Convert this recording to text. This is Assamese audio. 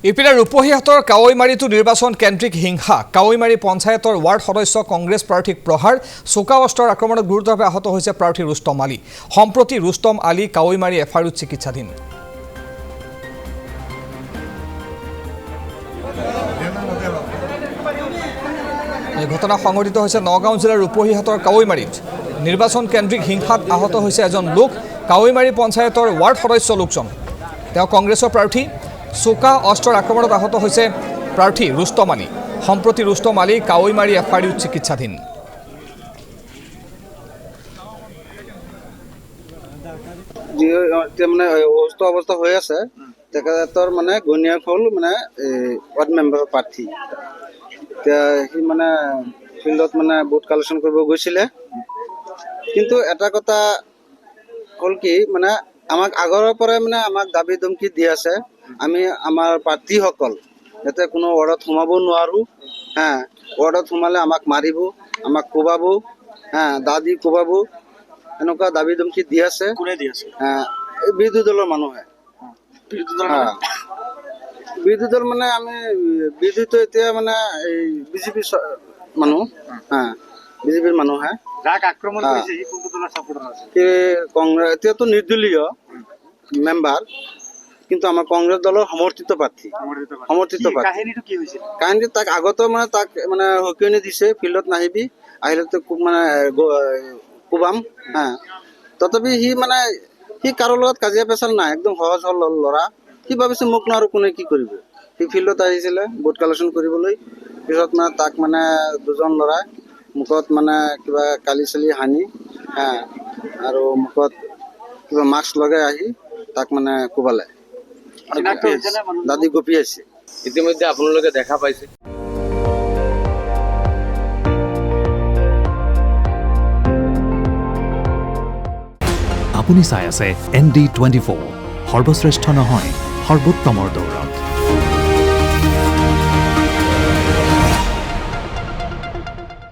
ইপিনে ৰূপহীহাটৰ কাৱৈমাৰীটো নিৰ্বাচন কেন্দ্ৰিক হিংসা কাৱৈমাৰী পঞ্চায়তৰ ৱাৰ্ড সদস্য কংগ্ৰেছ প্ৰাৰ্থীক প্ৰহাৰ চোকা অস্ত্ৰৰ আক্ৰমণত গুৰুতৰভাৱে আহত হৈছে প্ৰাৰ্থী ৰুস্তম আলী সম্প্ৰতি ৰুস্তম আলী কাৱৈমাৰী এফআইউত চিকিৎসাধীন এই ঘটনা সংঘটিত হৈছে নগাঁও জিলাৰ ৰূপহীহাটৰ কাৱৈমাৰীত নিৰ্বাচন কেন্দ্ৰিক হিংসাত আহত হৈছে এজন লোক কাৱৈমাৰী পঞ্চায়তৰ ৱাৰ্ড সদস্য লোকজন তেওঁ কংগ্ৰেছৰ প্ৰাৰ্থী চোকা অস্ত্ৰৰ আক্ৰমণত আহত হৈছে প্ৰাৰ্থী ৰুস্তম আলী সম্প্ৰতি ৰুস্তম আলী কাৱৈমাৰী এফআইউত চিকিৎসাধীন মানে অসুস্থ অৱস্থা হৈ আছে তেখেতৰ মানে ঘৈণীয়েক হ'ল মানে ৱাৰ্ড মেম্বাৰৰ প্ৰাৰ্থী এতিয়া সি মানে ফিল্ডত মানে ভোট কালেকশ্যন কৰিব গৈছিলে কিন্তু এটা কথা হ'ল কি মানে আমাক আগৰ পৰাই মানে আমাক দাবী ধমকি দি আছে আমি আমাৰ প্ৰাৰ্থীসকল যাতে কোনো ৱাৰ্ডত সোমাব নোৱাৰোঁ ৱাৰ্ডত সোমালে আমাক মাৰিব আমাক কোবাব দাদি কোবাব এনেকুৱা দাবী ধমকি দি আছে কোনে দি আছে বিৰোধী দলৰ মানুহে বিৰোধী দল মানে আমি বিৰোধীটো এতিয়া মানে এই বিজেপি মানুহ বিজেপিৰ মানুহে যাক আক্ৰমণ কৰিছে সি কোনটো দলৰ সাপোৰ্টাৰ আছে কংগ্ৰেছ এতিয়াতো নিৰ্দলীয় মেম্বাৰ কিন্তু আমাৰ কংগ্ৰেছ দলৰ সমৰ্থিত প্ৰাৰ্থী কাহিনীটো কি হৈছিল কাহিনী তাক আগতে মানে তাক মানে সকিয়নি দিছে ফিল্ডত নাহিবি আহিলে তো মানে কোবাম তথাপি সি কাৰো লগত কাজিয়া পেচাল নাই একদম সহজ সৰল ল'ৰা সি ভাবিছে মোক আৰু কোনে কি কৰিব সি ফিল্ডত আহিছিলে ভোট কালেকশ্যন কৰিবলৈ পিছত মানে তাক মানে দুজন ল'ৰাই মুখত মানে কিবা কালি চালি সানি আৰু মুখত কিবা মাস্ক লগাই আহি তাক মানে কোবালে দাদি গপিয়াইছে ইতিমধ্যে আপোনালোকে দেখা পাইছে আপুনি চাই আছে ND24 সৰ্বশ্ৰেষ্ঠ নহয় সৰ্বোত্তমৰ দৌৰ